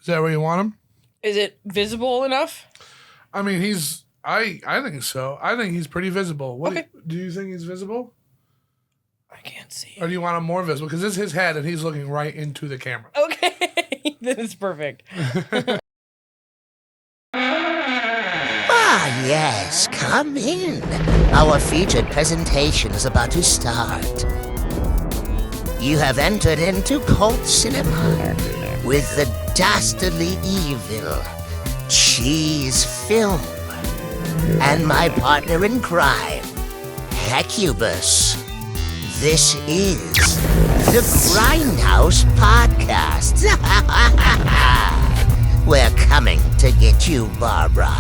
Is that where you want him? Is it visible enough? I mean, I think so. I think he's pretty visible. Okay. Do you think he's visible? I can't see. Or do you want him more visible? Because this is his head and he's looking right into the camera. Okay. This is perfect. Ah, yes, come in. Our featured presentation is about to start. You have entered into cult cinema with the dastardly evil CheeseFilm and my partner in crime, Hecubus. This is the Grindhouse Podcast. We're coming to get you, Barbara.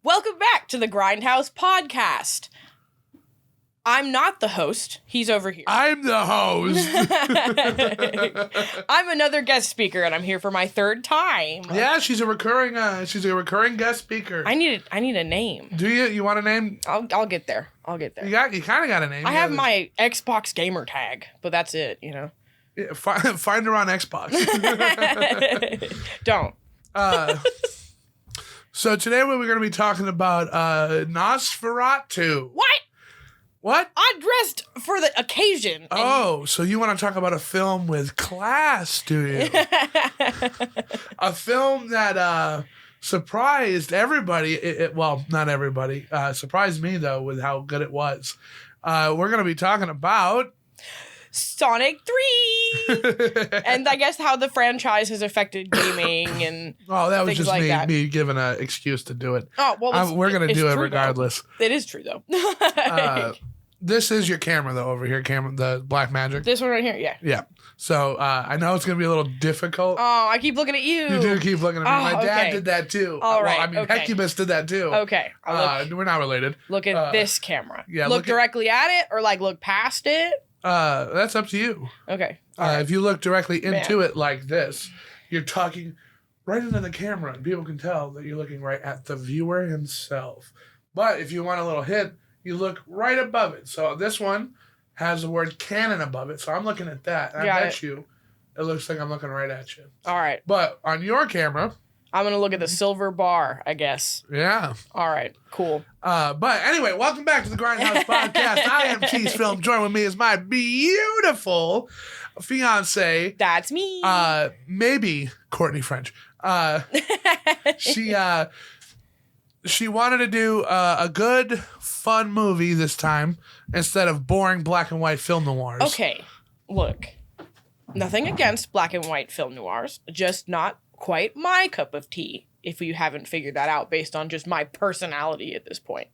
Welcome back to the Grindhouse Podcast. I'm not the host. He's over here. I'm the host. I'm another guest speaker, and I'm here for my third time. Yeah, she's a recurring guest speaker. I need a name. Do you? You want a name? I'll get there. I'll get there. You kind of got a name. I have my Xbox gamer tag, but that's it. You know. Yeah, find her on Xbox. Don't. So today we're going to be talking about Nosferatu. What? I dressed for the occasion. Oh, so you want to talk about a film with class, do you? A film that surprised everybody. Well, not everybody. Surprised me, though, with how good it was. We're going to be talking about Sonic 3. And I guess how the franchise has affected gaming and that was things just like me giving an excuse to do it. Oh, well, we're going to do it regardless. Though. It is true, though. This is your camera, though, over here, the Black Magic. This one right here, yeah. Yeah. So I know it's going to be a little difficult. Oh, I keep looking at you. You do keep looking at me. My dad did that, too. All right, I mean, Hecubus did that, too. Okay. We're not related. Look at this camera. Yeah. Look directly at it or, look past it? That's up to you. Okay. If you look directly into it like this, you're talking right into the camera, and people can tell that you're looking right at the viewer himself. But if you want a little hint, you look right above it. So this one has the word Canon above it. So I'm looking at that. I bet you it looks like I'm looking right at you. All right. But on your camera, I'm going to look at the silver bar, I guess. Yeah. All right. Cool. But anyway, welcome back to the Grindhouse Podcast. I am CheeseFilm. Join with me is my beautiful fiance. That's me. Maybe Courtney French. She wanted to do a good, fun movie this time instead of boring black and white film noirs. Okay, look. Nothing against black and white film noirs, just not quite my cup of tea, if you haven't figured that out based on just my personality at this point.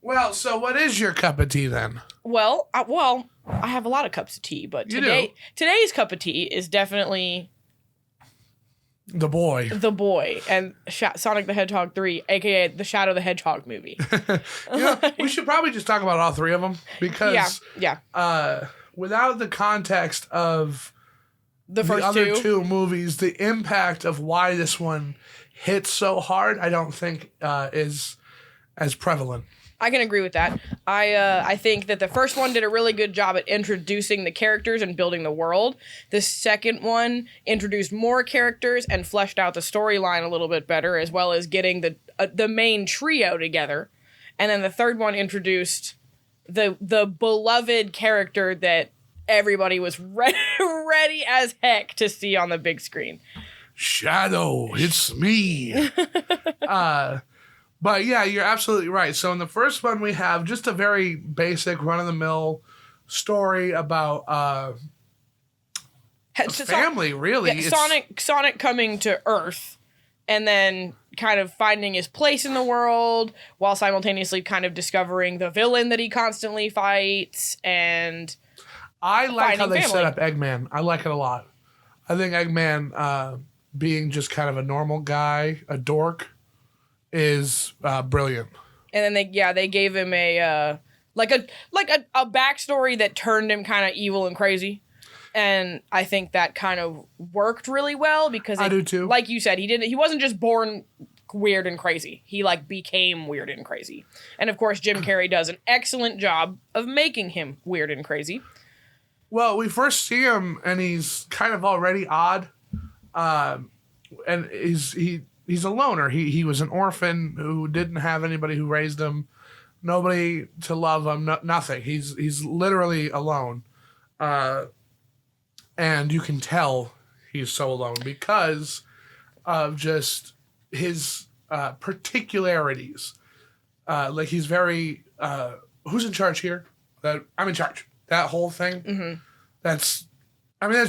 Well, so what is your cup of tea then? Well, I have a lot of cups of tea, but today's cup of tea is definitely... The Boy. And Sonic the Hedgehog 3, a.k.a. the Shadow the Hedgehog movie. We should probably just talk about all three of them because without the context of the other two movies, the impact of why this one hits so hard, I don't think is as prevalent. I can agree with that. I think that the first one did a really good job at introducing the characters and building the world. The second one introduced more characters and fleshed out the storyline a little bit better, as well as getting the main trio together. And then the third one introduced the beloved character that everybody was ready as heck to see on the big screen. Shadow, it's me. But yeah, you're absolutely right. So in the first one, we have just a very basic, run-of-the-mill story about a family, really. Yeah, Sonic coming to Earth and then kind of finding his place in the world while simultaneously kind of discovering the villain that he constantly fights. And I like how they set up Eggman. I like it a lot. I think Eggman being just kind of a normal guy, a dork, is brilliant. And then they gave him a backstory that turned him kind of evil and crazy. And I think that kind of worked really well because I do too. Like you said, he wasn't just born weird and crazy. He became weird and crazy. And of course Jim Carrey does an excellent job of making him weird and crazy. Well, we first see him, and he's kind of already odd, and he's a loner. He was an orphan who didn't have anybody who raised him, nobody to love him, nothing. He's literally alone, and you can tell he's so alone because of just his particularities. Like he's very who's in charge here? I'm in charge. That whole thing. Mm-hmm. That's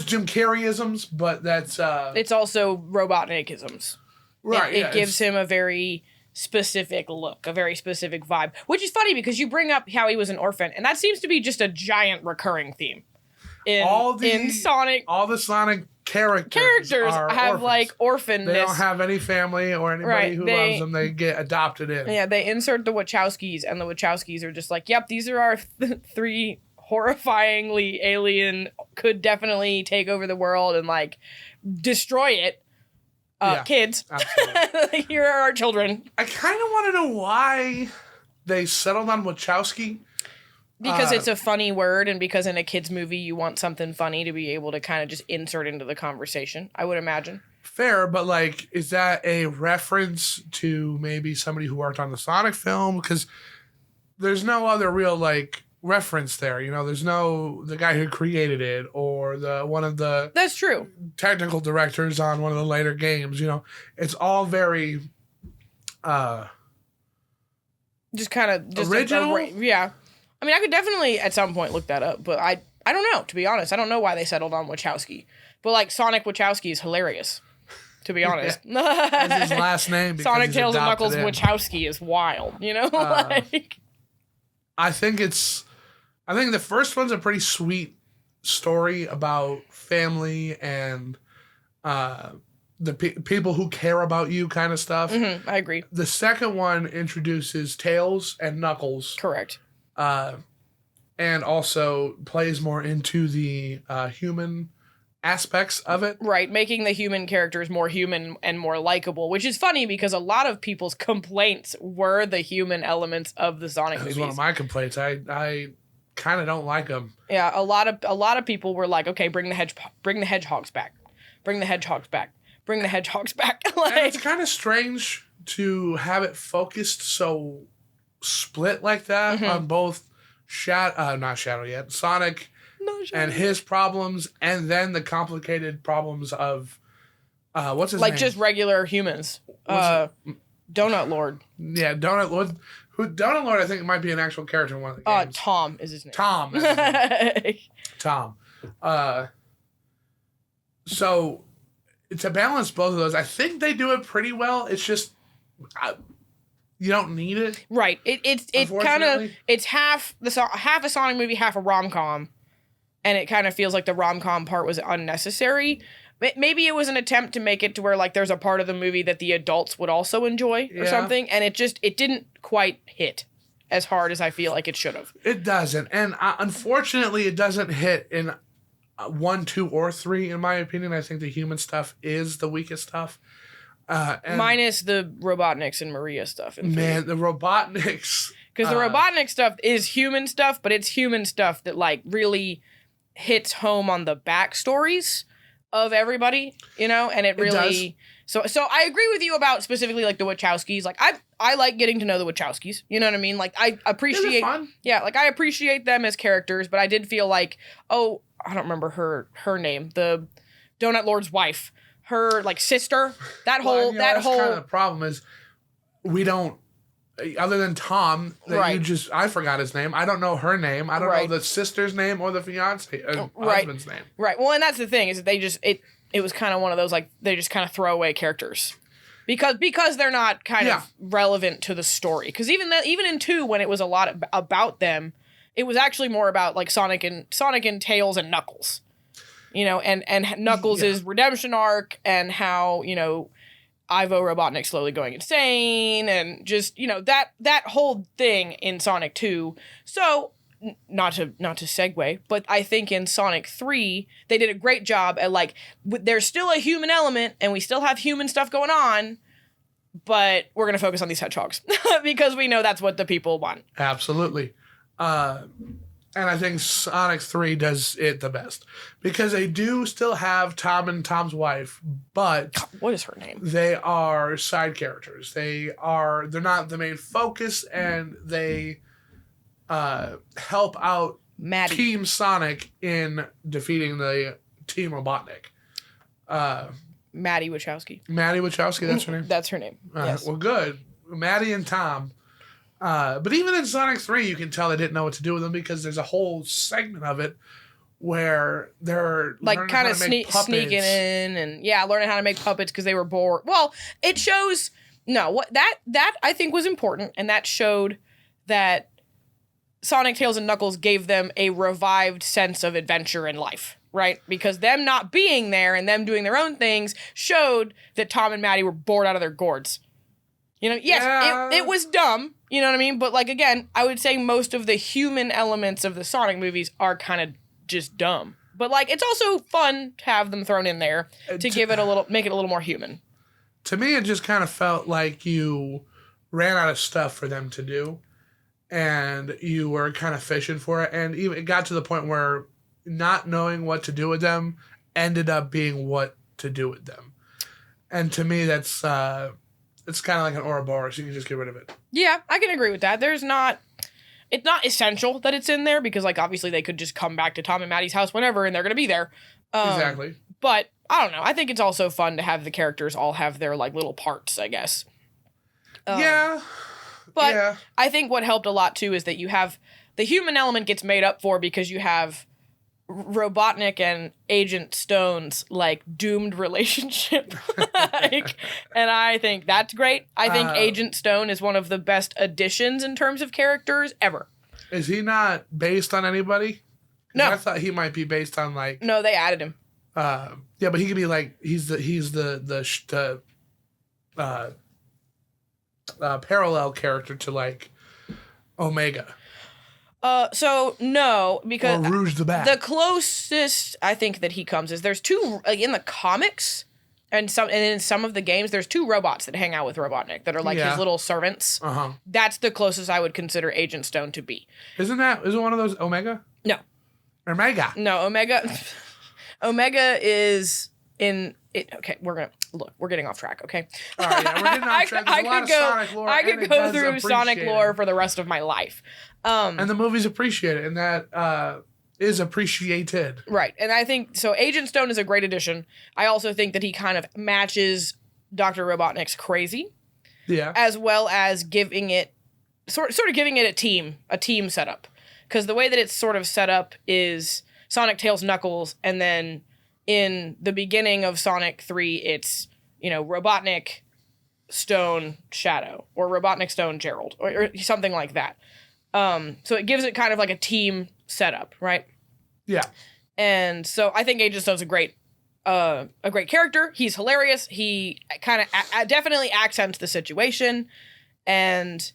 Jim Carrey-isms, but that's it's also Robotnik-isms. Right. It gives him a very specific look, a very specific vibe, which is funny because you bring up how he was an orphan, and that seems to be just a giant recurring theme in Sonic. All the Sonic characters have orphans. Like orphanness. They don't have any family or anybody who loves them. They get adopted in. Yeah, they insert the Wachowskis, and the Wachowskis are just like, yep, these are our three horrifyingly alien, could definitely take over the world and like destroy it. Kids. Here are our children. I kind of want to know why they settled on Wachowski. Because it's a funny word, and because in a kid's movie you want something funny to be able to kind of just insert into the conversation, I would imagine. Fair, but like, is that a reference to maybe somebody who worked on the Sonic film? Because there's no other real like reference there. You know, there's no the guy who created it or one of the that's true technical directors on one of the later games. You know, it's all very just kind of original. Yeah. I mean, I could definitely at some point look that up, but I don't know, to be honest. I don't know why they settled on Wachowski. But, like, Sonic Wachowski is hilarious, to be honest. That's his last name. Sonic Tails and Knuckles Wachowski is wild, you know? I think the first one's a pretty sweet story about family and the people who care about you kind of stuff. Mm-hmm, I agree. The second one introduces Tails and Knuckles. Correct. And also plays more into the human aspects of it. Right, making the human characters more human and more likable, which is funny because a lot of people's complaints were the human elements of the Sonic movies. That's one of my complaints. I kind of don't like them. Yeah, a lot of people were like, okay, bring the hedgehogs back. Bring the hedgehogs back. Bring the hedgehogs back. And it's kind of strange to have it focused so split like that on both not Shadow yet, Sonic and his problems, and then the complicated problems of what's his name? Like just regular humans. Donut Lord. Yeah, Donut Lord. Donut Lord, I think, might be an actual character in one of the games. Tom is his name. Tom is his name. Tom. So to balance both of those, I think they do it pretty well. It's just you don't need it. Right. It's kind of it's half a Sonic movie, half a rom-com, and it kind of feels like the rom-com part was unnecessary. Maybe it was an attempt to make it to where like there's a part of the movie that the adults would also enjoy or something, and it didn't quite hit as hard as I feel like it should have. It doesn't, and unfortunately, it doesn't hit in 1, 2, or 3. In my opinion, I think the human stuff is the weakest stuff. Minus the Robotniks and Maria stuff. Man, the Robotniks. Because the Robotnik stuff is human stuff, but it's human stuff that like really hits home on the backstories of everybody, you know, and it really. So I agree with you about specifically like the Wachowskis. Like I like getting to know the Wachowskis. You know what I mean? Like I appreciate. Fun. Yeah, like I appreciate them as characters, but I did feel like I don't remember her name, the Donut Lord's wife. Her like sister, that's kind of the problem is we don't, other than Tom, I forgot his name. I don't know her name. I don't know the sister's name or the husband's name. Right. Well, and that's the thing is that they just it was kind of one of those like they just kind of throw away characters because they're not kind of relevant to the story. Because even in 2, when it was a lot about them, it was actually more about like Sonic and Tails and Knuckles. You know, and Knuckles' redemption arc and how, you know, Ivo Robotnik slowly going insane and just, you know, that whole thing in Sonic 2. So, not to segue, but I think in Sonic 3, they did a great job at like, there's still a human element and we still have human stuff going on, but we're going to focus on these hedgehogs because we know that's what the people want. Absolutely. And I think Sonic 3 does it the best. Because they do still have Tom and Tom's wife, but... What is her name? They are side characters. They're not the main focus, and they help out Maddie. Team Sonic in defeating the Team Robotnik. Maddie Wachowski. Maddie Wachowski, that's her name? That's her name, yes. Well, good. Maddie and Tom. But even in Sonic 3, you can tell they didn't know what to do with them because there's a whole segment of it where they're like kind of sneaking in and learning how to make puppets because they were bored. Well, it shows that I think was important, and that showed that Sonic, Tails, and Knuckles gave them a revived sense of adventure in life, right? Because them not being there and them doing their own things showed that Tom and Maddie were bored out of their gourds. You know, yes, it was dumb, you know what I mean? But, like, again, I would say most of the human elements of the Sonic movies are kind of just dumb. But, like, it's also fun to have them thrown in there to give it make it a little more human. To me, it just kind of felt like you ran out of stuff for them to do, and you were kind of fishing for it, and even it got to the point where not knowing what to do with them ended up being what to do with them. And to me, that's... it's kind of like an Ouroboros. You can just get rid of it. Yeah, I can agree with that. It's not essential that it's in there because, like, obviously they could just come back to Tom and Maddie's house whenever and they're going to be there. Exactly. But, I don't know. I think it's also fun to have the characters all have their, like, little parts, I guess. Yeah. But yeah. I think what helped a lot, too, is that you have... The human element gets made up for because you have... Robotnik and Agent Stone's like doomed relationship. And I think that's great. I think Agent Stone is one of the best additions in terms of characters ever. Is he not based on anybody? No. I thought he might be based on like... No, they added him. Yeah, but he could be like he's the parallel character to like Omega. So no, because or Rouge the Bat. The closest I think that he comes is there's two in the comics and in some of the games there's two robots that hang out with Robotnik that are like his little servants. That's the closest I would consider Agent Stone to be. Isn't one of those Omega? No. Omega. No, Omega. Omega is in it. Okay, we're getting off track. Okay. All right, yeah, we're getting off track. There's a lot of Sonic lore. I could go through Sonic lore for the rest of my life. And the movies appreciate it, and that is appreciated. Right, and I think so. Agent Stone is a great addition. I also think that he kind of matches Dr. Robotnik's crazy. Yeah. As well as giving it sort of giving it a team setup, because the way that it's sort of set up is Sonic, Tails, Knuckles, and then in the beginning of Sonic 3, it's Robotnik, Stone, Shadow, or Robotnik, Stone, Gerald, or something like that. So it gives it kind of like a team setup, right? Yeah. And so I think Agent Stone's a great character. He's hilarious. He kind of definitely accents the situation, and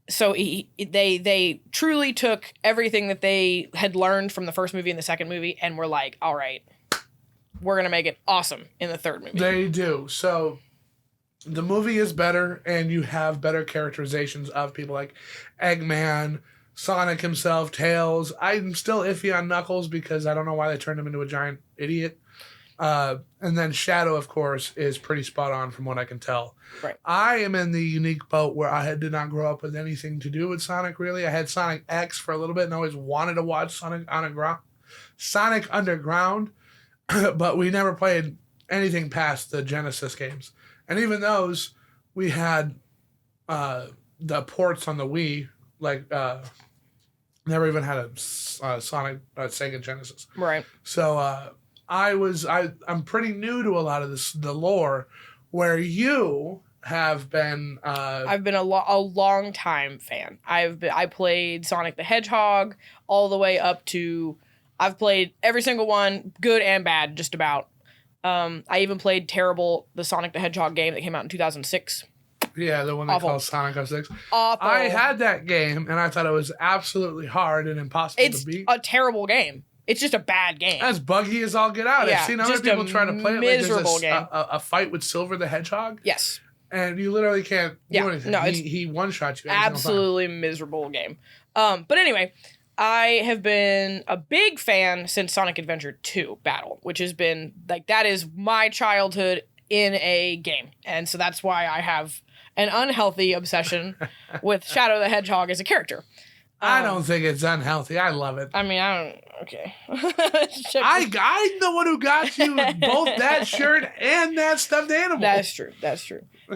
so they truly took everything that they had learned from the first movie and the second movie, and were like, all right, we're gonna make it awesome in the third movie. They do. So the movie is better, and you have better characterizations of people like Eggman, Sonic himself, Tails. I'm still iffy on Knuckles because I don't know why they turned him into a giant idiot. And then Shadow, of course, is pretty spot on from what I can tell. Right. I am in the unique boat where I did not grow up with anything to do with Sonic, really. I had Sonic X for a little bit and always wanted to watch Sonic Underground, but we never played anything past the Genesis games. And even those, we had the ports on the Wii, like never even had a Sonic Sega Genesis. Right. So I'm pretty new to a lot of the lore, where you have been. I've been a long time fan. I played Sonic the Hedgehog all the way up to. I've played every single one, good and bad, just about. I even played the Sonic the Hedgehog game that came out in 2006. Yeah, the one they call Sonic 06. Awful. I had that game, and I thought it was absolutely hard and impossible to beat. It's a terrible game. It's just a bad game. As buggy as all get out. Yeah, I've seen other people try to play it. Miserable like game. A fight with Silver the Hedgehog. Yes. And you literally can't do anything. No, he one-shots you. Absolutely miserable game. But anyway, I have been a big fan since Sonic Adventure 2 Battle, which has been, like, that is my childhood in a game. And so that's why I have an unhealthy obsession with Shadow the Hedgehog as a character. I don't think it's unhealthy. I love it. I mean, I don't... Okay. I'm the one who got you both that shirt and that stuffed animal. That's true.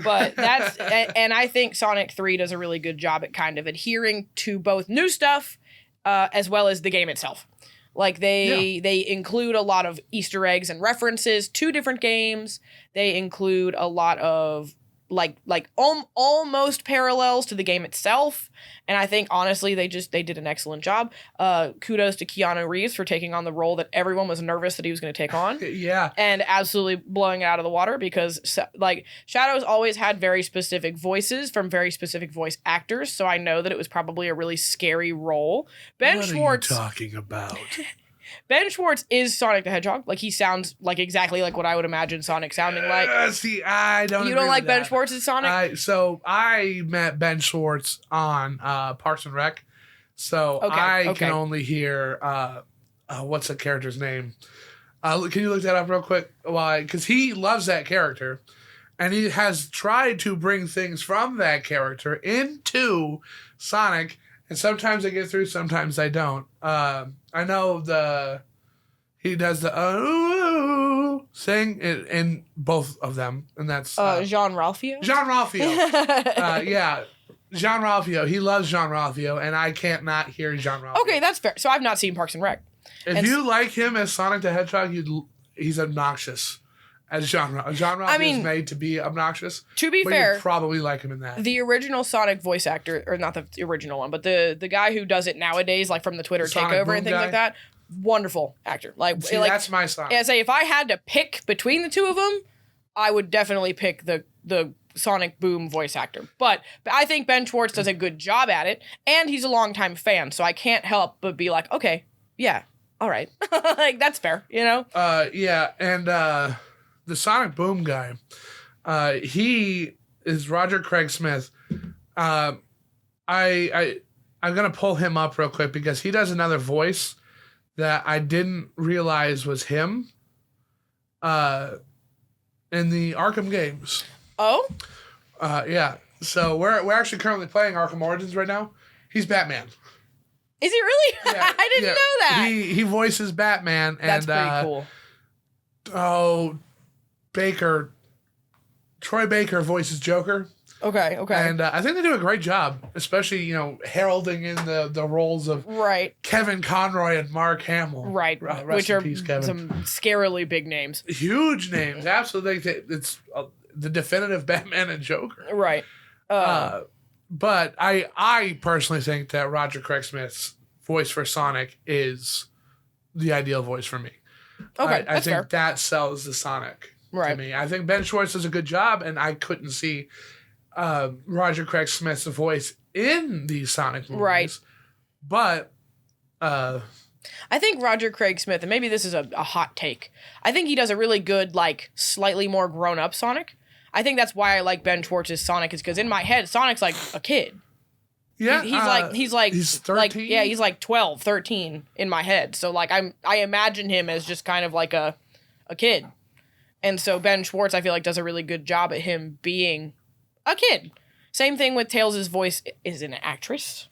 But that's... and I think Sonic 3 does a really good job at kind of adhering to both new stuff as well as the game itself. Like, they include a lot of Easter eggs and references to different games. They include a lot of... like almost parallels to the game itself, and I think honestly they did an excellent job. Kudos to Keanu Reeves for taking on the role that everyone was nervous that he was going to take on. Yeah, and absolutely blowing it out of the water, because like Shadow's always had very specific voices from very specific voice actors, so I know that it was probably a really scary role. What Schwartz, are you talking about? Ben Schwartz is Sonic the Hedgehog. Like, he sounds like exactly like what I would imagine Sonic sounding like. See, I don't. You don't like Ben Schwartz as Sonic? So I met Ben Schwartz on Parks and Rec. So I can only hear what's the character's name? Can you look that up real quick? Why? Because he loves that character, and he has tried to bring things from that character into Sonic. And sometimes I get through, sometimes I don't. I know he does the sing in both of them, and that's Jean-Ralphio. Jean-Ralphio, yeah, Jean-Ralphio. He loves Jean-Ralphio, and I can't not hear Jean-Ralphio. Okay, that's fair. So I've not seen Parks and Rec. If you like him as Sonic the Hedgehog, he's obnoxious. As Jean-Ralphio is made to be obnoxious. To be fair, you probably like him in that. The original Sonic voice actor, or not the original one, but the guy who does it nowadays, like from the Twitter takeover and things like that, wonderful actor. See, that's my Sonic. I say, if I had to pick between the two of them, I would definitely pick the Sonic Boom voice actor. But I think Ben Schwartz does a good job at it, and he's a longtime fan, so I can't help but be like, okay, yeah, all right, like that's fair, you know? Yeah, and the Sonic Boom guy, he is Roger Craig Smith. I'm gonna pull him up real quick because he does another voice that I didn't realize was him. In the Arkham games. Oh. Yeah. So we're actually currently playing Arkham Origins right now. He's Batman. Is he really? Yeah, I didn't know that. He voices Batman, and that's pretty cool. Troy Baker voices Joker. Okay. And I think they do a great job, especially, heralding in the roles of Kevin Conroy and Mark Hamill. Right. Which are some scarily big names. Huge names. Absolutely. It's the definitive Batman and Joker. Right. But I personally think that Roger Craig Smith's voice for Sonic is the ideal voice for me. Okay, I think that sells the Sonic to me. I think Ben Schwartz does a good job, and I couldn't see Roger Craig Smith's voice in these Sonic movies. Right. But I think Roger Craig Smith, and maybe this is a hot take, I think he does a really good, like, slightly more grown-up Sonic. I think that's why I like Ben Schwartz's Sonic, is because in my head, Sonic's like a kid. Yeah. He's 13? Like, yeah, he's like 12, 13 in my head. So, like, I imagine him as just kind of like a kid. And so Ben Schwartz, I feel like, does a really good job at him being a kid. Same thing with Tails' voice. Is an actress?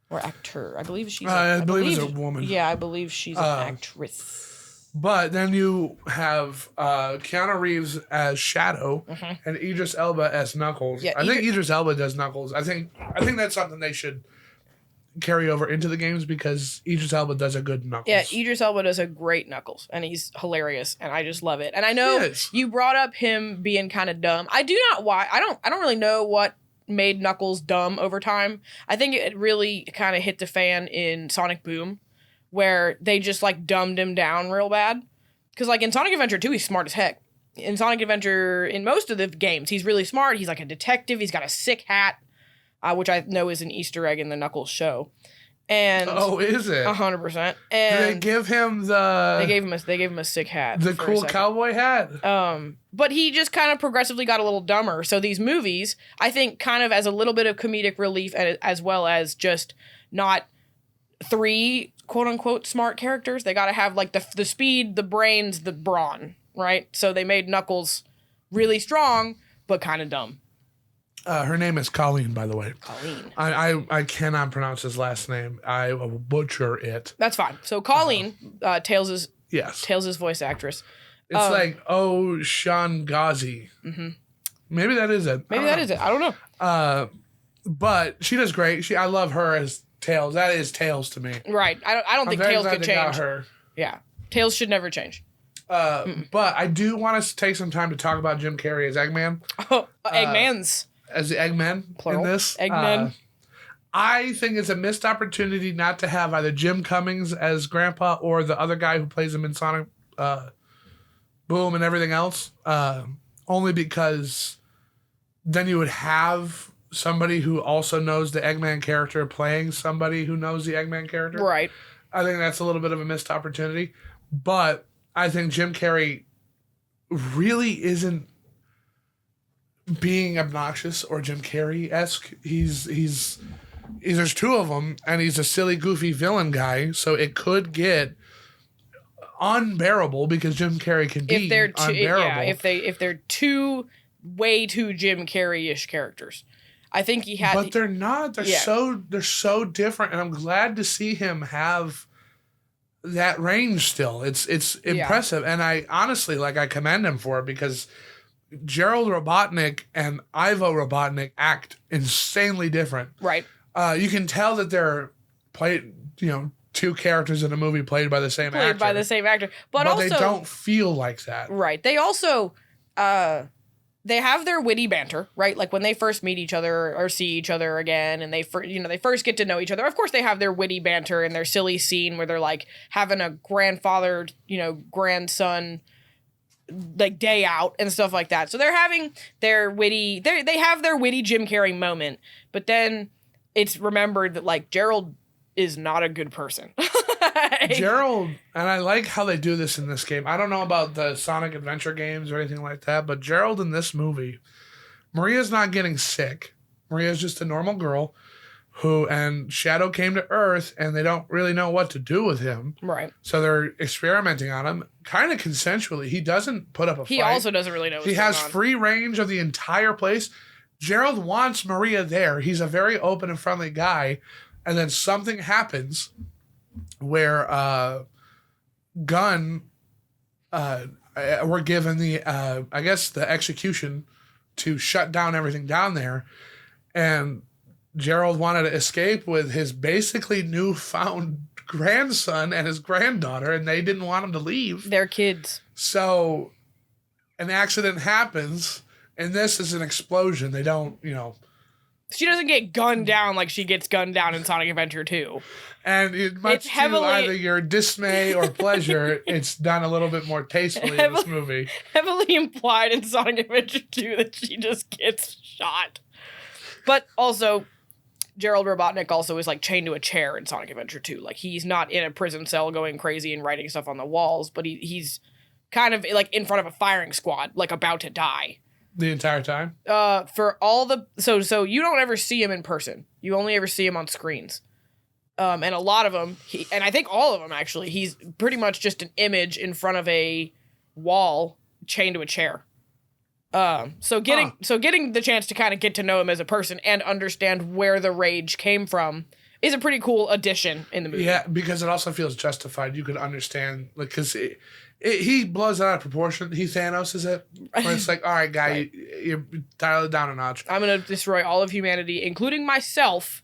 Or actor. I believe she's I believe it's a woman. Yeah, I believe she's an actress. But then you have Keanu Reeves as Shadow and Idris Elba as Knuckles. Yeah, I think Idris Elba does Knuckles. I think that's something they should carry over into the games, because Idris Elba does a good Knuckles. Yeah, Idris Elba does a great Knuckles, and he's hilarious, and I just love it. And I know you brought up him being kind of dumb. I don't really know what made Knuckles dumb over time. I think it really kind of hit the fan in Sonic Boom, where they just, like, dumbed him down real bad. Because, like, in Sonic Adventure 2, he's smart as heck. In Sonic Adventure, in most of the games, he's really smart. He's, like, a detective. He's got a sick hat, which I know is an Easter egg in the Knuckles show. And is it? 100%. And Did they give him the? They gave him a sick hat. The cool cowboy hat. But he just kind of progressively got a little dumber. So these movies, I think, kind of as a little bit of comedic relief, as well as just not 3 quote unquote smart characters. They got to have like the speed, the brains, the brawn, right? So they made Knuckles really strong, but kind of dumb. Her name is Colleen, by the way. Colleen. I cannot pronounce his last name. I will butcher it. That's fine. So Colleen, Tails' voice actress. It's like Sean Ghazi. Mm-hmm. Maybe that is it. Maybe that is it. I don't know. But she does great. I love her as Tails. That is Tails to me. Right. I don't think Tails could change. Got her. Yeah. Tails should never change. But I do want us to take some time to talk about Jim Carrey as Eggman. Eggmans. As the Eggman Plural. in this. Eggman. I think it's a missed opportunity not to have either Jim Cummings as Grandpa or the other guy who plays him in Sonic Boom and everything else. Only because then you would have somebody who also knows the Eggman character playing somebody who knows the Eggman character. Right. I think that's a little bit of a missed opportunity. But I think Jim Carrey really isn't being obnoxious or Jim Carrey-esque. He's there's 2 of them, and he's a silly, goofy villain guy, so it could get unbearable because Jim Carrey can be unbearable. Yeah, if they're way too Jim Carrey-ish characters. I think he had... But they're not. They're so different, and I'm glad to see him have that range still. It's impressive, and I honestly, I commend him for it because Gerald Robotnik and Ivo Robotnik act insanely different. Right. You can tell that they're played, 2 characters in a movie played by the same actor. Played by the same actor. But also, they don't feel like that. Right. They also, they have their witty banter, right? Like when they first meet each other or see each other again and they first get to know each other. Of course, they have their witty banter and their silly scene where they're like having a grandfather, grandson day out and stuff like that. So they're having their witty, they have their witty Jim Carrey moment, but then it's remembered that Gerald is not a good person. Gerald, and I like how they do this in this game. I don't know about the Sonic Adventure games or anything like that, but Gerald in this movie, Maria's not getting sick. Maria's just a normal girl and Shadow came to Earth and they don't really know what to do with him. Right. So they're experimenting on him kind of consensually. He doesn't put up a fight. He also doesn't really know what's He going has on. free range of the entire place. Gerald wants Maria there. He's a very open and friendly guy. And then something happens where Gunn, we're given the, the execution to shut down everything down there. And Gerald wanted to escape with his basically newfound grandson and his granddaughter, and they didn't want him to leave. They're kids. So an accident happens, and this is an explosion. They don't, She doesn't get gunned down like she gets gunned down in Sonic Adventure 2. And much to either your dismay or pleasure, it's done a little bit more tastefully in this movie. Heavily implied in Sonic Adventure 2 that she just gets shot. But also, Gerald Robotnik also is chained to a chair in Sonic Adventure 2. He's not in a prison cell going crazy and writing stuff on the walls, but he's kind of in front of a firing squad, about to die. The entire time? For all the... So you don't ever see him in person. You only ever see him on screens. And a lot of them, and I think all of them actually, he's pretty much just an image in front of a wall chained to a chair. So getting the chance to kind of get to know him as a person and understand where the rage came from is a pretty cool addition in the movie. Yeah, because it also feels justified. You could understand, because he blows it out of proportion. He Thanos is it? Where it's all right, guy, right. You dial it down a notch. I'm going to destroy all of humanity, including myself,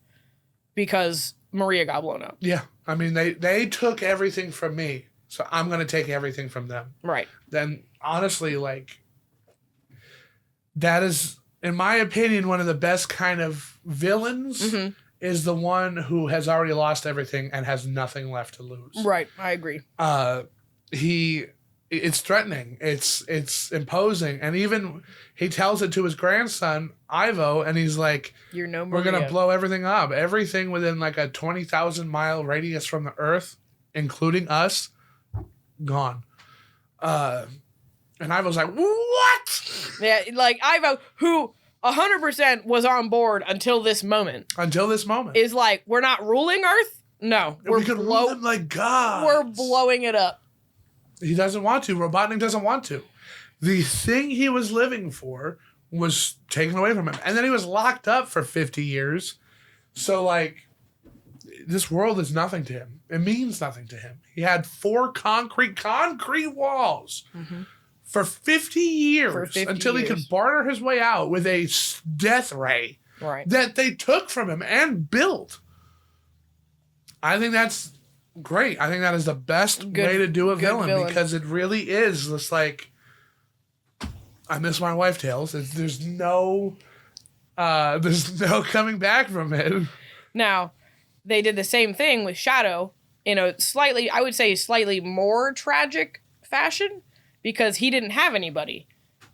because Maria got blown up. Yeah. I mean, they took everything from me, so I'm going to take everything from them. Right. Then, honestly, that is, in my opinion, one of the best kind of villains is the one who has already lost everything and has nothing left to lose. Right. I agree. it's threatening. It's imposing. And even he tells it to his grandson, Ivo, and he's like, You're no we're going to blow everything up. Everything within like a 20,000 mile radius from the Earth, including us, gone. And Ivo's like, what? Yeah, like Ivo, who 100% was on board until this moment. Until this moment. Is like, we're not ruling Earth? No. We could rule them like God. We're blowing it up. He doesn't want to. Robotnik doesn't want to. The thing he was living for was taken away from him. And then he was locked up for 50 years. So, like, this world is nothing to him. It means nothing to him. He had 4 concrete walls for 50 years until he could barter his way out with a death ray that they took from him and built. I think that's great. I think that is the best way to do a villain because it really is just like, I miss my wife tales. There's no coming back from it. Now, they did the same thing with Shadow in a slightly, I would say, slightly more tragic fashion because he didn't have anybody.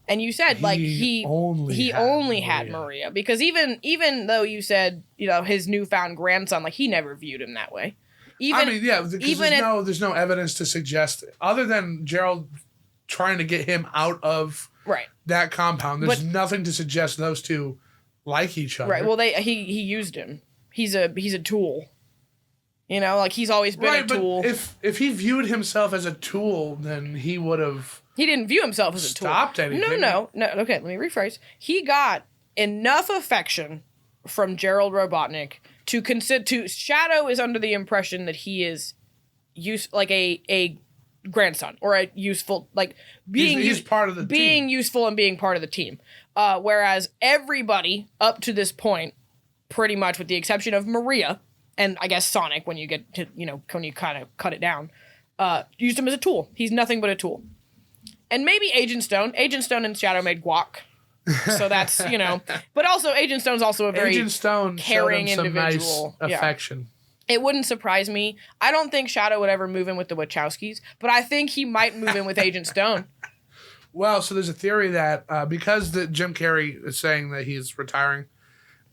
And you said he only had Maria because even though you said, you know, his newfound grandson, like he never viewed him that way. There's no evidence to suggest other than Gerald trying to get him out of that compound. There's nothing to suggest those two like each other. Right. Well, he used him. He's a tool. You know, like he's always been a tool. But if he viewed himself as a tool, then he would have. He didn't view himself as a tool. Stopped anything. No. Okay, let me rephrase. He got enough affection from Gerald Robotnik to Shadow is under the impression that he is a grandson or a useful he's part of the being team. Useful and being part of the team. Whereas everybody up to this point, pretty much with the exception of Maria and I guess Sonic, when you get to when you kind of cut it down, used him as a tool. He's nothing but a tool. And maybe Agent Stone. Agent Stone and Shadow made guac. So that's, but also Agent Stone's also a very caring individual. Nice affection. Yeah. It wouldn't surprise me. I don't think Shadow would ever move in with the Wachowskis, but I think he might move in with Agent Stone. Well, so there's a theory that because Jim Carrey is saying that he's retiring,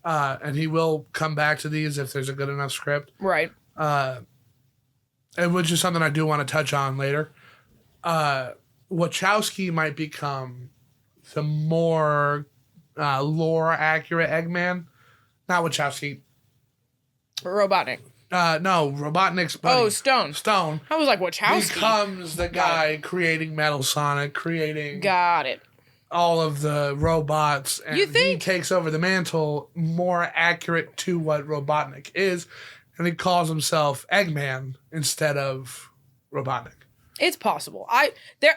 and he will come back to these if there's a good enough script. Right. And which is something I do want to touch on later. Wachowski might become the more lore accurate Eggman. Not Wachowski. Robotnik. No, Robotnik's buddy. Oh, Stone. Stone. I was like, Wachowski. Becomes the guy creating Metal Sonic, creating... Got it. All of the robots. And he takes over the mantle more accurate to what Robotnik is. And he calls himself Eggman instead of Robotnik. It's possible. I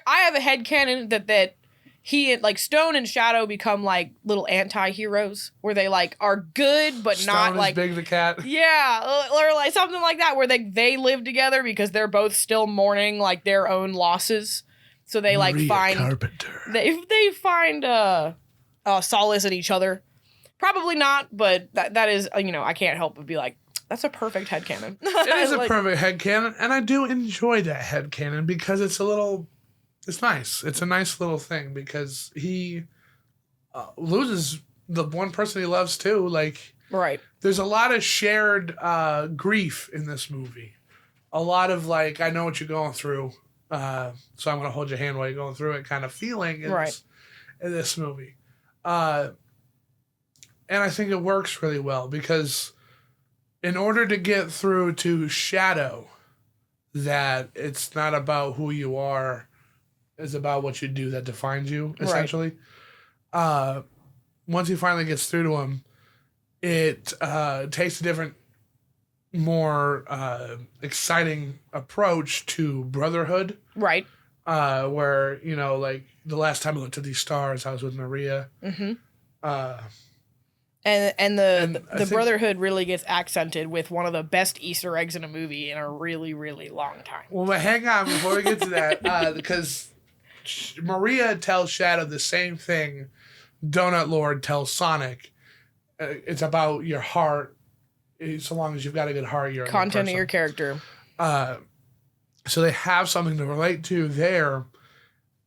have a headcanon that he Stone and Shadow become like little anti-heroes where they are good but Stone not is Big the Cat. Yeah, or like something like that where they live together because they're both still mourning like their own losses. So they Maria find Carpenter. They find solace in each other. Probably not, but that is I can't help but be like, that's a perfect headcanon. It is a perfect headcanon, and I do enjoy that headcanon because it's nice. It's a nice little thing because he loses the one person he loves too. Right. There's a lot of shared grief in this movie. A lot of I know what you're going through, so I'm going to hold your hand while you're going through it kind of feeling in this movie. And I think it works really well because in order to get through to Shadow that it's not about who you are, it's about what you do that defines you, essentially. Right. Once he finally gets through to him, it takes a different, more exciting approach to brotherhood. Right. Where, the last time I looked at these stars, I was with Maria. Mm-hmm. And the brotherhood really gets accented with one of the best Easter eggs in a movie in a really, really long time. Well, but hang on before we get to that, because Maria tells Shadow the same thing Donut Lord tells Sonic. It's about your heart. So long as you've got a good heart, you're a content good of your character. So they have something to relate to there.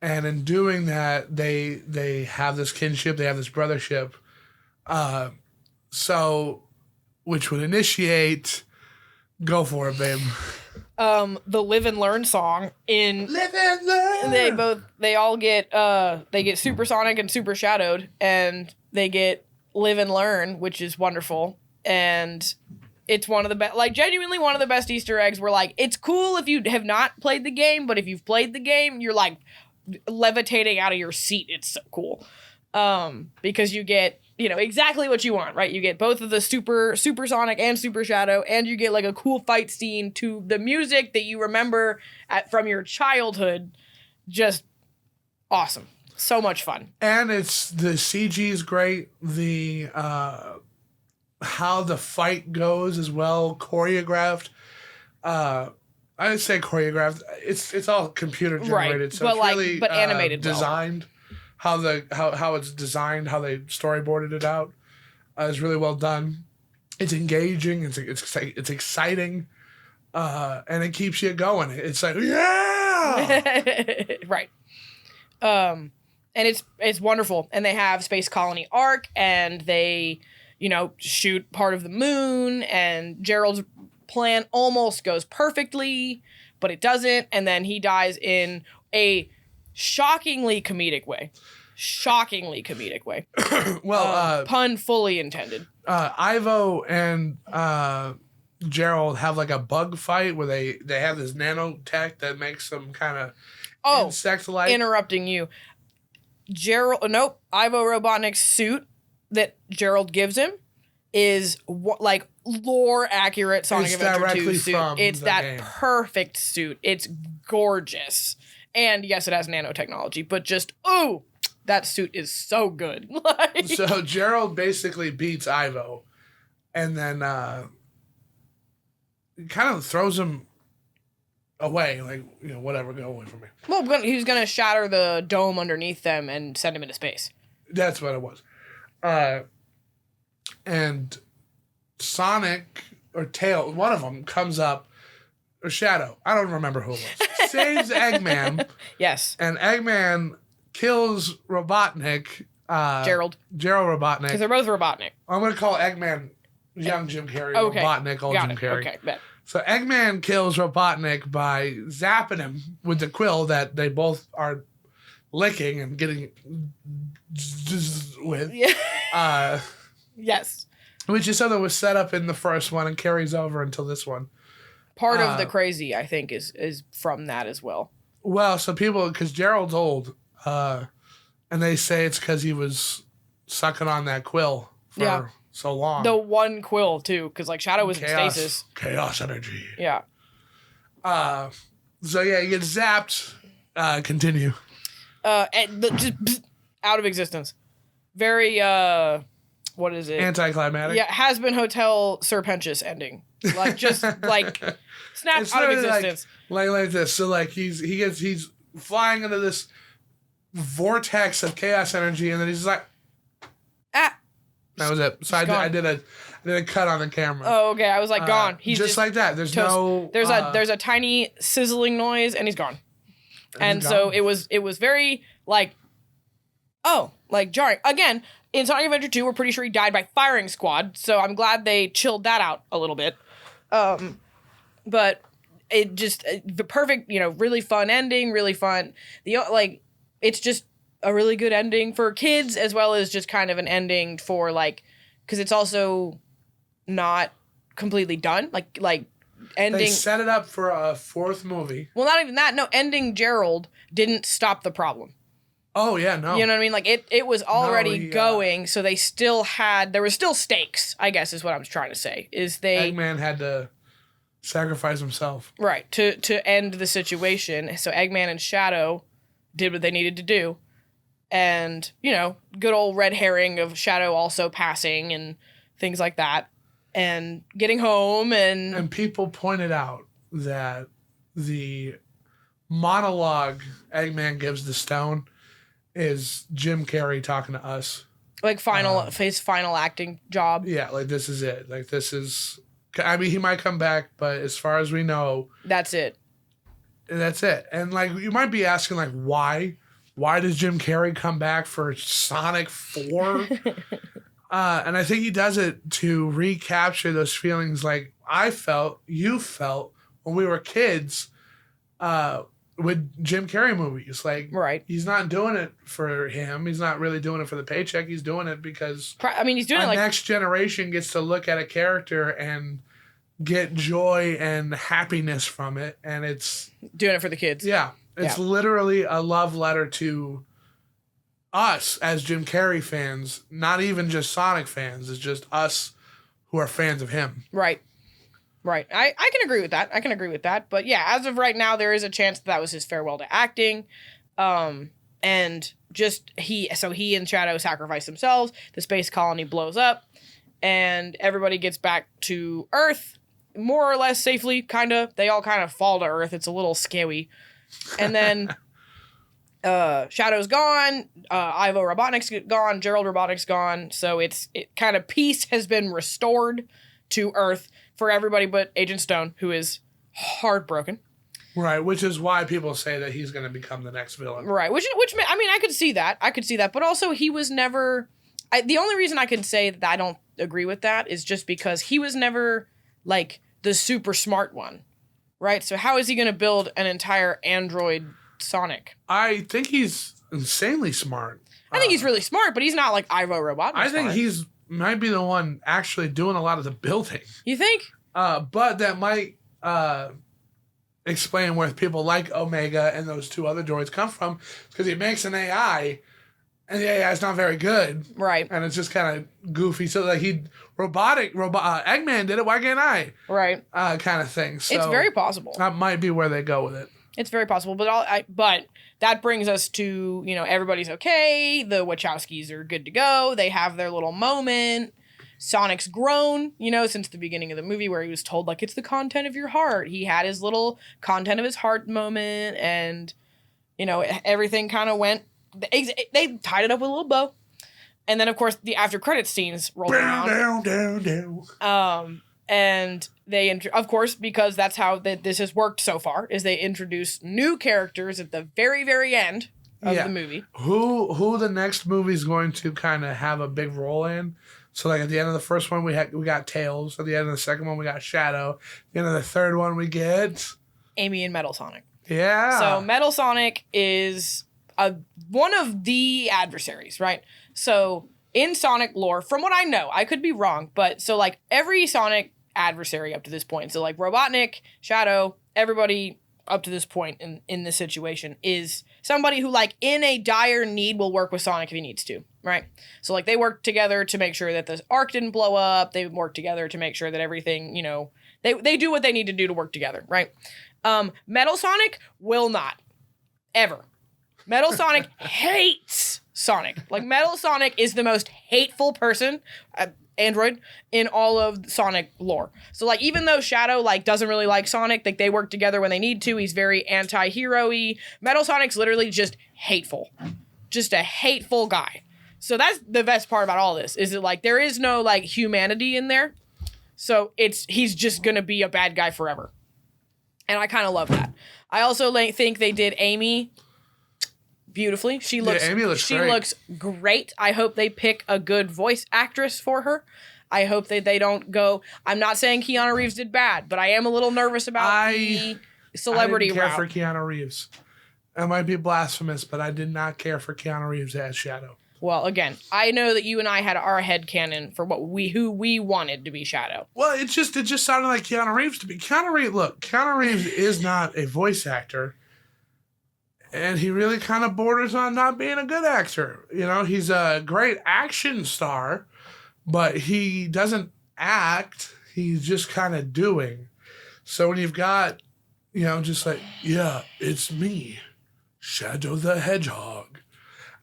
And in doing that, they have this kinship, they have this brothership. So, which would initiate, go for it, babe. The Live and Learn song in Live and learn. They all get supersonic and super shadowed, and they get Live and Learn, which is wonderful. And it's one of the best, like genuinely one of the best Easter eggs. Where like it's cool if you have not played the game, but if you've played the game, you're like levitating out of your seat. It's so cool. Because you get, exactly what you want, right? You get both of the supersonic and super shadow, and you get like a cool fight scene to the music that you remember from your childhood. Just awesome. So much fun. And it's the CG is great. The how the fight goes as well, choreographed. I would say choreographed. It's all computer generated, right. so but it's really but animated, designed. Well. How it's designed, how they storyboarded it out, is really well done. It's engaging. It's exciting, and it keeps you going. It's like right. And it's wonderful. And they have Space Colony Arc, and they shoot part of the moon, and Gerald's plan almost goes perfectly, but it doesn't, and then he dies in a shockingly comedic way. Well, pun fully intended. Ivo and Gerald have like a bug fight where they have this nanotech that makes them kind of insect-like. Interrupting you. Ivo Robotnik's suit that Gerald gives him is like lore accurate Sonic Adventure 2 suit. It's that game. Perfect suit. It's gorgeous. And yes, it has nanotechnology, but just, that suit is so good. So Gerald basically beats Ivo, and then kind of throws him away, like, whatever, go away from me. Well, he's going to shatter the dome underneath them and send him into space. That's what it was. And Sonic or Tail, one of them comes up, or Shadow, I don't remember who it was, saves Eggman. Yes. And Eggman kills Robotnik. Gerald Robotnik. Because they're both Robotnik. I'm going to call Eggman young Jim Carrey, okay. Robotnik old Got Jim it. Carrey. Okay, bet. So Eggman kills Robotnik by zapping him with the quill that they both are licking and getting with. Yeah. Yes. Which is something that was set up in the first one and carries over until this one. Part of the crazy, I think, is from that as well. Well, so people, because Gerald's old, and they say it's because he was sucking on that quill for so long. The one quill, too, because Shadow was in stasis. Chaos energy. Yeah. So yeah, he gets zapped. Continue. Just out of existence. Very, what is it? Anticlimactic. Yeah, has been Hotel Serpentious ending. Snap out of existence. Like this. So he's flying into this vortex of chaos energy, and then he's like, that was it. So I did a cut on the camera. Oh, okay. I was gone. He's just like that. There's toast. There's a tiny sizzling noise, and he's gone. So it was very jarring. Again, in Sonic Adventure 2, we're pretty sure he died by firing squad, so I'm glad they chilled that out a little bit. But it just the perfect, really fun ending, really fun. It's just a really good ending for kids, as well as just kind of an ending for because it's also not completely done. Ending. They set it up for a fourth movie. Well, not even that. No, ending Gerald didn't stop the problem. Oh, yeah, no. You know what I mean? It was already going, so they still there was still stakes, I guess is what I'm trying to say. Eggman had to sacrifice himself. Right, to end the situation. So Eggman and Shadow did what they needed to do. And, good old red herring of Shadow also passing and things like that. And getting home and... And people pointed out that the monologue Eggman gives the stone is Jim Carrey talking to us. His final acting job. Yeah, this is it. This is... I mean, he might come back, but as far as we know... That's it. That's it. And, you might be asking, why? why does Jim Carrey come back for Sonic 4? And I think he does it to recapture those feelings like I felt, you felt when we were kids with Jim Carrey movies. Like, he's not doing it for him. He's not really doing it for the paycheck. He's doing it because he's doing it like next generation gets to look at a character and get joy and happiness from it. And it's doing it for the kids. Yeah. It's literally a love letter to us as Jim Carrey fans, not even just Sonic fans. It's just us who are fans of him. Right. I can agree with that. But yeah, as of right now, there is a chance that was his farewell to acting. And just he and Shadow sacrifice themselves. The space colony blows up and everybody gets back to Earth more or less safely, kind of. They all kind of fall to Earth. It's a little scary. And then Shadow's gone, Ivo Robotnik's gone, Gerald Robotnik's gone. So it kind of peace has been restored to Earth for everybody but Agent Stone, who is heartbroken. Right, which is why people say that he's going to become the next villain. Right, which I mean, I could see that, but also he was never. The only reason I can say that I don't agree with that is just because he was never like the super smart one, right? So how is he going to build an entire android Sonic? I think he's insanely smart. I think he's really smart, but he's not like Ivo Robotnik. I think he's might be the one actually doing a lot of the building. You think? But that might explain where people like Omega and those two other droids come from, because he makes an AI, and the AI is not very good. Right. And it's just kind of goofy. So like Eggman did it, why can't I? Right. Kind of thing. So it's very possible. That might be where they go with it. It's very possible, but that brings us to, everybody's okay. The Wachowskis are good to go. They have their little moment. Sonic's grown, since the beginning of the movie where he was told, like, it's the content of your heart. He had his little content of his heart moment, and, everything kind of went. They tied it up with a little bow. And then, of course, the after credits scenes rolled around. Down. And they, of course, because that's how this has worked so far, is they introduce new characters at the very, very end of the movie. Who the next movie is going to kind of have a big role in? So, like, at the end of the first one, we got Tails. At the end of the second one, we got Shadow. At the end of the third one, we get Amy and Metal Sonic. Yeah. So Metal Sonic is one of the adversaries, right? So in Sonic lore, from what I know, I could be wrong, but so like every Sonic adversary up to this point, so like Robotnik, Shadow, everybody up to this point in this situation is somebody who, like, in a dire need will work with Sonic if he needs to, right? So like they work together to make sure that the arc didn't blow up. They work together to make sure that everything, they do what they need to do to work together, right? Metal Sonic will not ever. Metal Sonic hates Sonic. Like, Metal Sonic is the most hateful person, android, in all of Sonic lore. So, like, even though Shadow, like, doesn't really like Sonic, like, they work together when they need to. He's very anti-hero-y. Metal Sonic's literally just hateful. Just a hateful guy. So that's the best part about all this, is that, like, there is no, like, humanity in there. So he's just gonna be a bad guy forever. And I kind of love that. I also think they did Amy beautifully. Amy looks she great. looks great. I hope they pick a good voice actress for her. I hope that they don't go. I'm not saying Keanu Reeves did bad, but I am a little nervous about the celebrity route. I didn't care route. for Keanu Reeves. It might be blasphemous, but I did not care for Keanu Reeves as Shadow. Well, again, I know that you and I had our headcanon for who we wanted to be Shadow. Well, it just sounded like Keanu Reeves to me. Keanu Reeves is not a voice actor. And he really kind of borders on not being a good actor. He's a great action star, but he doesn't act. He's just kind of doing. So when you've got, just like, yeah, it's me, Shadow the Hedgehog.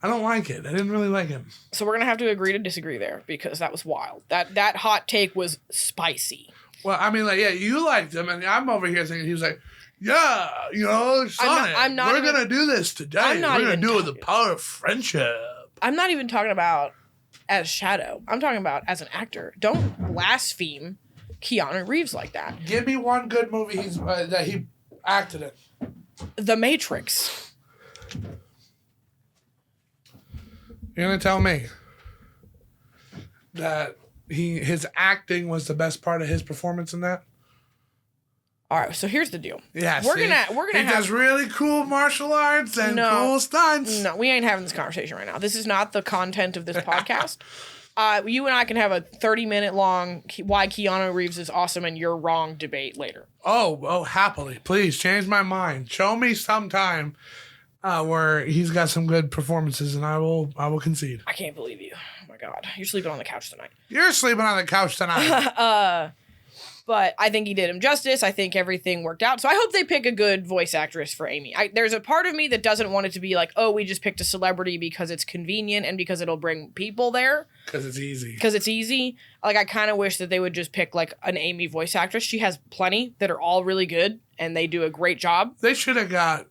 I don't like it. I didn't really like him. So we're going to have to agree to disagree there, because that was wild. That hot take was spicy. Well, I mean, like, yeah, you liked him, and I'm over here thinking he was like, yeah, Sonic, we're going to do this today. We're going to do it with the power of friendship. I'm not even talking about as Shadow. I'm talking about as an actor. Don't blaspheme Keanu Reeves like that. Give me one good movie that he acted in. The Matrix. You're gonna tell me that his acting was the best part of his performance in that? All right, so here's the deal. Yeah, we're gonna he does really cool martial arts and cool stunts. No, we ain't having this conversation right now. This is not the content of this podcast. You and I can have a 30-minute long why Keanu Reeves is awesome and you're wrong debate later. Oh, happily. Please change my mind. Show me sometime where he's got some good performances, and I will concede. I can't believe you. Oh my God, you're sleeping on the couch tonight. You're sleeping on the couch tonight. But I think he did him justice. I think everything worked out. So I hope they pick a good voice actress for Amy. There's a part of me that doesn't want it to be like, oh, we just picked a celebrity because it's convenient and because it'll bring people there. Because it's easy. Like, I kind of wish that they would just pick, like, an Amy voice actress. She has plenty that are all really good, and they do a great job. They should have got...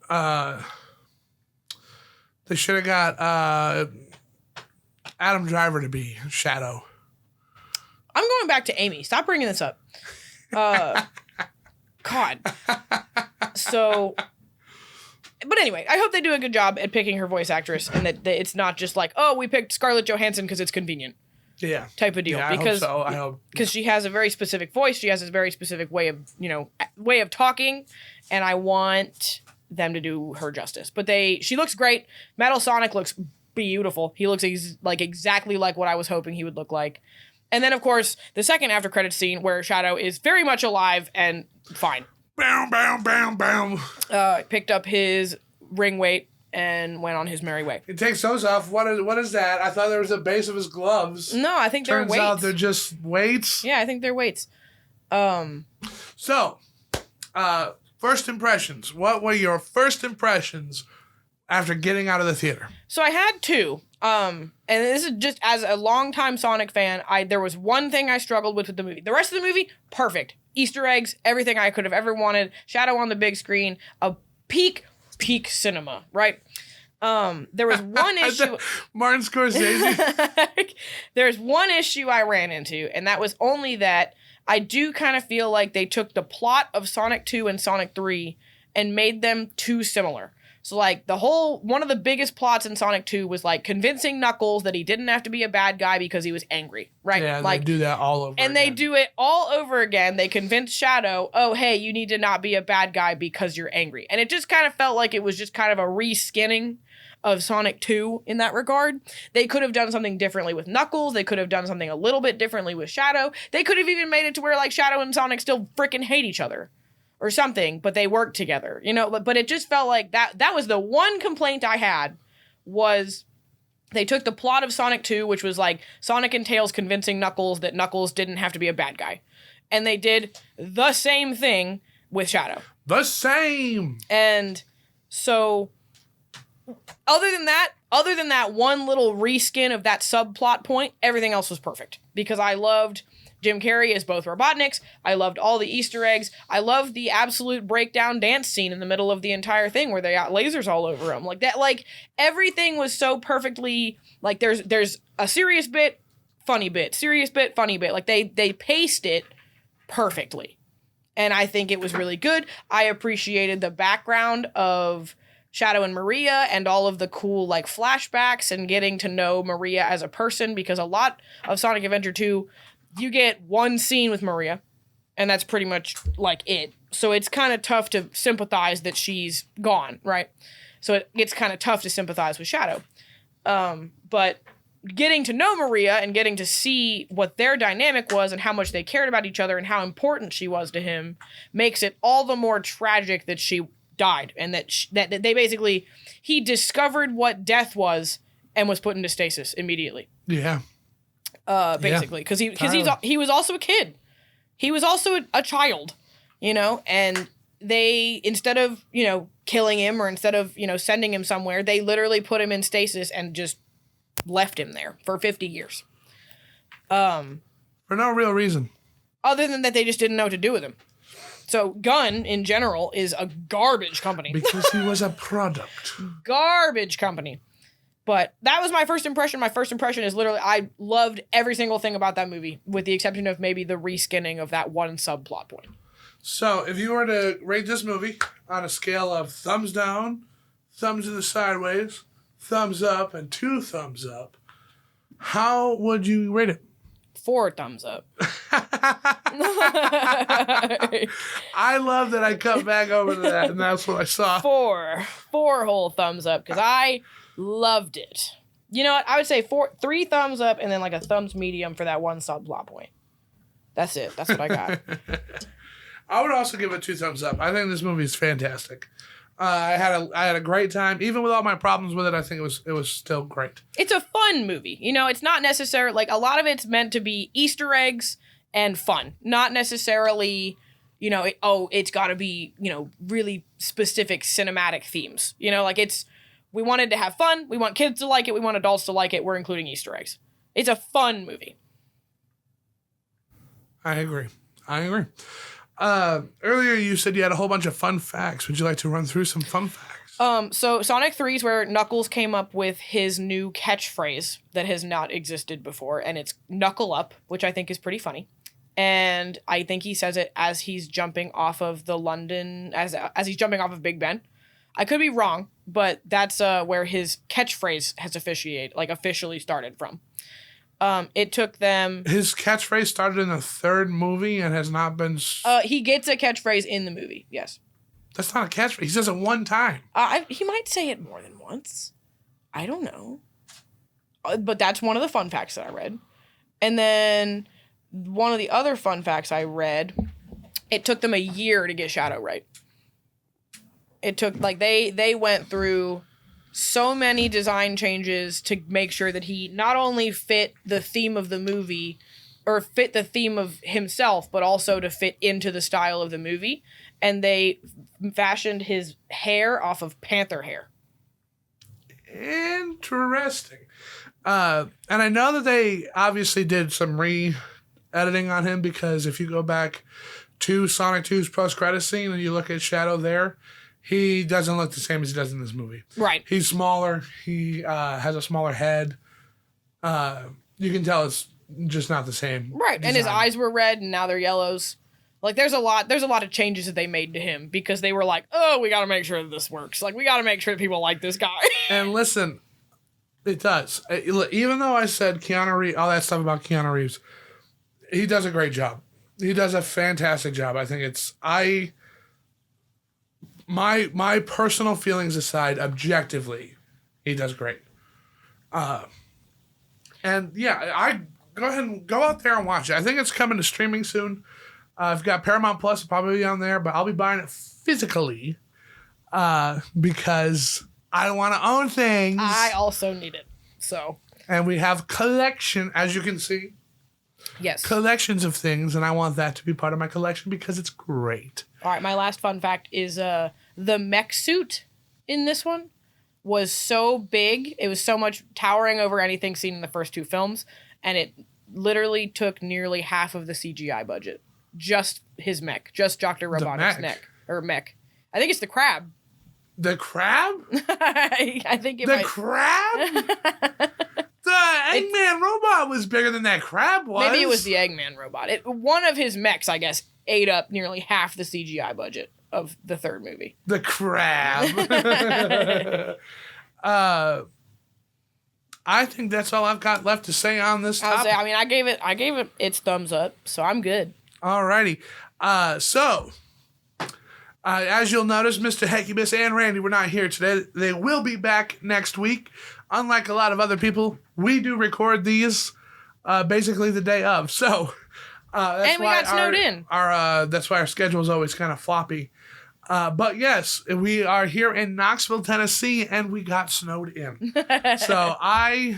Adam Driver to be Shadow. I'm going back to Amy. Stop bringing this up. God. So, but anyway, I hope they do a good job at picking her voice actress, and that it's not just like, oh, we picked Scarlett Johansson because it's convenient. Yeah. Type of deal. Yeah, because I hope. Because she has a very specific voice. She has a very specific way of talking, and I want them to do her justice. But she looks great. Metal Sonic looks beautiful. He looks exactly like what I was hoping he would look like. And then, of course, the second after credits scene where Shadow is very much alive and fine. Bam, bam, bam, bam. Picked up his ring weight and went on his merry way. He takes those off. What is that? I thought there was a base of his gloves. No, I think they're weights. Turns out they're just weights. Yeah, I think they're weights. So, first impressions. What were your first impressions after getting out of the theater? So I had two. And this is just as a longtime Sonic fan, there was one thing I struggled with the movie. The rest of the movie, perfect. Easter eggs, everything I could have ever wanted. Shadow on the big screen, a peak cinema, right? There was one issue. Martin Scorsese. There's one issue I ran into, and that was only that I do kind of feel like they took the plot of Sonic 2 and Sonic 3 and made them too similar. So, like, one of the biggest plots in Sonic 2 was, like, convincing Knuckles that he didn't have to be a bad guy because he was angry, right? Yeah, like, they do that all over again. They do it all over again. They convince Shadow, oh, hey, you need to not be a bad guy because you're angry. And it just kind of felt like it was just kind of a reskinning of Sonic 2 in that regard. They could have done something differently with Knuckles. They could have done something a little bit differently with Shadow. They could have even made it to where, like, Shadow and Sonic still freaking hate each other. Or something, but they work together, but it just felt like that was the one complaint I had, was they took the plot of Sonic 2, which was like Sonic and Tails convincing Knuckles that Knuckles didn't have to be a bad guy, and they did the same thing with Shadow. The same! And so, other than that one little reskin of that subplot point, everything else was perfect, because I loved Jim Carrey as both Robotniks. I loved all the Easter eggs. I loved the absolute breakdown dance scene in the middle of the entire thing where they got lasers all over them. Like that, like everything was so perfectly, like there's a serious bit, funny bit, serious bit, funny bit. Like they paced it perfectly. And I think it was really good. I appreciated the background of Shadow and Maria and all of the cool like flashbacks and getting to know Maria as a person, because a lot of Sonic Adventure 2, you get one scene with Maria, and that's pretty much like it. So it's kind of tough to sympathize that she's gone, right? So it gets kind of tough to sympathize with Shadow. But getting to know Maria and getting to see what their dynamic was and how much they cared about each other and how important she was to him makes it all the more tragic that she died, and that they basically, he discovered what death was and was put into stasis immediately. Yeah. Basically, because he was also a kid. He was also a child, and they, instead of, killing him or instead of, sending him somewhere, they literally put him in stasis and just left him there for 50 years. For no real reason. Other than that, they just didn't know what to do with him. So Gunn, in general, is a garbage company. Because he was a product. Garbage company. But that was my first impression. My first impression is literally, I loved every single thing about that movie, with the exception of maybe the reskinning of that one subplot point. So, if you were to rate this movie on a scale of thumbs down, thumbs to the sideways, thumbs up and 2 thumbs up, how would you rate it? 4 thumbs up. I love that I come back over to that, and that's what I saw. 4 whole thumbs up because I loved it. You know what? I would say 3 thumbs up and then like a thumbs medium for that one subplot point. That's it. That's what I got. I would also give it 2 thumbs up. I think this movie is fantastic. I had a great time, even with all my problems with it. I think it was still great. It's a fun movie. You know, it's not necessarily like a lot of it's meant to be Easter eggs and fun, not necessarily. You know, it's got to be, you know, really specific cinematic themes. You know, like we wanted to have fun. We want kids to like it. We want adults to like it. We're including Easter eggs. It's a fun movie. I agree. Earlier you said you had a whole bunch of fun facts. Would you like to run through some fun facts? So Sonic 3 is where Knuckles came up with his new catchphrase that has not existed before, and it's knuckle up, which I think is pretty funny. And I think he says it as he's jumping off of the London, as he's jumping off of Big Ben. I could be wrong, but that's where his catchphrase has officially started from. It took them... His catchphrase started in the 3rd movie and has not been... He gets a catchphrase in the movie, yes. That's not a catchphrase. He says it one time. He might say it more than once. I don't know. But that's one of the fun facts that I read. And then one of the other fun facts I read, it took them a year to get Shadow right. It took, they went through so many design changes to make sure that he not only fit the theme of the movie or fit the theme of himself, but also to fit into the style of the movie. And they fashioned his hair off of panther hair. Interesting. And I know that they obviously did some re-editing on him, because if you go back to Sonic 2's post-credit scene and you look at Shadow there, he doesn't look the same as he does in this movie. Right. He's smaller. He has a smaller head. You can tell it's just not the same. Right. design. And his eyes were red and now they're yellows. Like there's a lot of changes that they made to him because they were like, oh, we got to make sure that this works. Like we got to make sure that people like this guy. And listen, it does. Even though I said Keanu Reeves, all that stuff about Keanu Reeves, he does a great job. He does a fantastic job. I think my personal feelings aside, objectively, he does great. And yeah, I go ahead and go out there and watch it. I think it's coming to streaming soon. I've got Paramount Plus, probably on there, but I'll be buying it physically because I want to own things. I also need it. So. And we have collection, as you can see. Yes. Collections of things, and I want that to be part of my collection because it's great. All right, my last fun fact is the mech suit in this one was so big. It was so much towering over anything seen in the first 2 films, and it literally took nearly half of the CGI budget. Just his mech. Just Dr. Robotnik's mech. I think it's the crab. The crab? I think it the might... crab? The Eggman robot was bigger than that crab was. Maybe it was the Eggman robot. One of his mechs, I guess, ate up nearly half the CGI budget of the 3rd movie. The crab. I think that's all I've got left to say on this topic. I gave it its thumbs up, so I'm good. Alrighty. So, as you'll notice, Mr. Hecubus and Randy were not here today. They will be back next week. Unlike a lot of other people, we do record these basically the day of. So, that's and we got snowed in. That's why our schedule is always kind of floppy. But yes, we are here in Knoxville, Tennessee, and we got snowed in. So I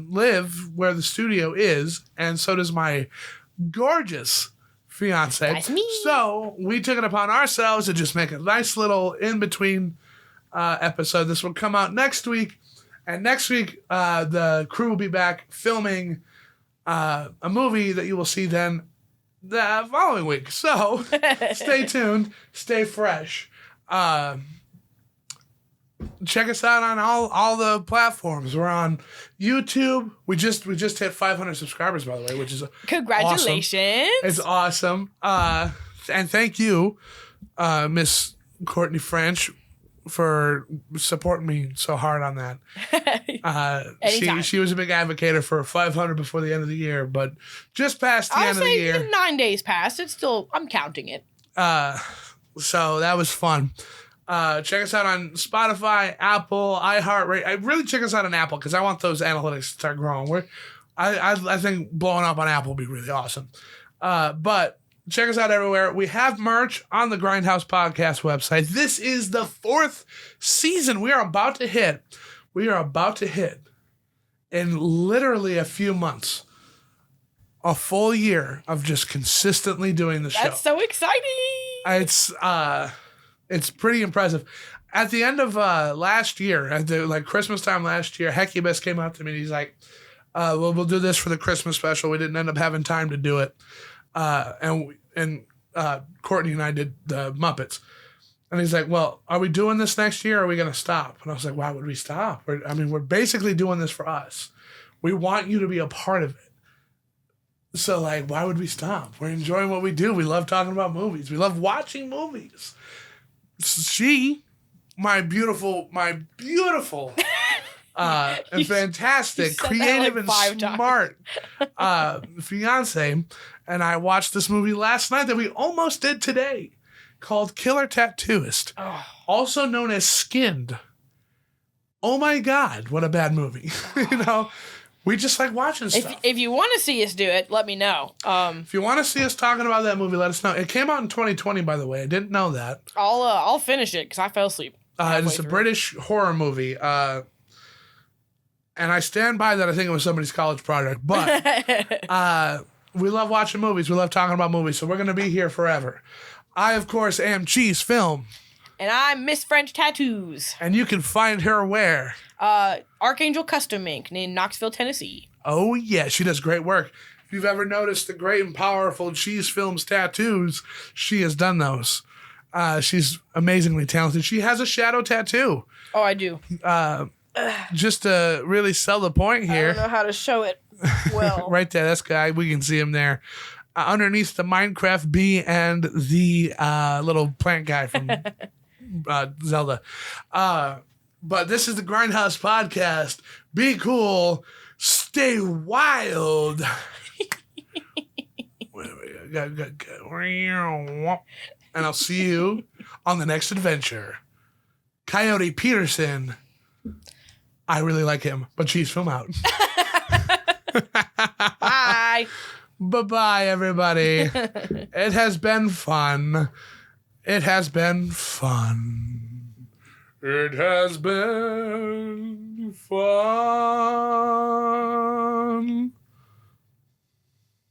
live where the studio is, and so does my gorgeous fiance. That's me. So we took it upon ourselves to just make a nice little in-between episode. This will come out next week. And next week, the crew will be back filming a movie that you will see then the following week. So stay tuned, stay fresh. Check us out on all the platforms. We're on YouTube. We just hit 500 subscribers, by the way, which is congratulations. Awesome. It's awesome. And thank you, Miss Courtney French. for supporting me so hard on that. Anytime. She was a big advocate for 500 before the end of the year, but just past the end of the year. 9 days passed. It's still, I'm counting it. So that was fun. Check us out on Spotify, Apple, iHeartRadio. I really check us out on Apple because I want those analytics to start growing. I think blowing up on Apple would be really awesome. But check us out everywhere. We have merch on the Grindhouse Podcast website. This is the 4th season we are about to hit. In literally a few months, a full year of just consistently doing the show. That's so exciting. It's pretty impressive. At the end of last year, at the Christmas time last year, Hecubus came up to me and he's like, well, we'll do this for the Christmas special. We didn't end up having time to do it. And Courtney and I did the Muppets. And he's like, well, are we doing this next year or are we going to stop? And I was like, why would we stop? We're basically doing this for us. We want you to be a part of it. So, why would we stop? We're enjoying what we do. We love talking about movies. We love watching movies. She, my beautiful, and fantastic, creative and smart fiance, and I watched this movie last night that we almost did today, called Killer Tattooist, also known as Skinned. Oh my God, what a bad movie! We just like watching stuff. If you want to see us do it, let me know. If you want to see us talking about that movie, let us know. It came out in 2020, by the way. I didn't know that. I'll finish it because I fell asleep. It's a British horror movie. And I stand by that. I think it was somebody's college project. But we love watching movies. We love talking about movies. So we're going to be here forever. I, of course, am CheeseFilm. And I'm Miss French Tattoos. And you can find her where? Archangel Custom Ink in Knoxville, Tennessee. Oh, yeah. She does great work. If you've ever noticed the great and powerful CheeseFilm's tattoos, she has done those. She's amazingly talented. She has a shadow tattoo. Oh, I do. Just to really sell the point here. I don't know how to show it well. Right there. That's guy. We can see him there. Underneath the Minecraft bee and the little plant guy from Zelda. But this is the Grindhouse Podcast. Be cool. Stay wild. And I'll see you on the next adventure. Coyote Peterson. I really like him, but CheeseFilm out. Bye. Bye-bye, everybody. It has been fun. It has been fun. It has been fun.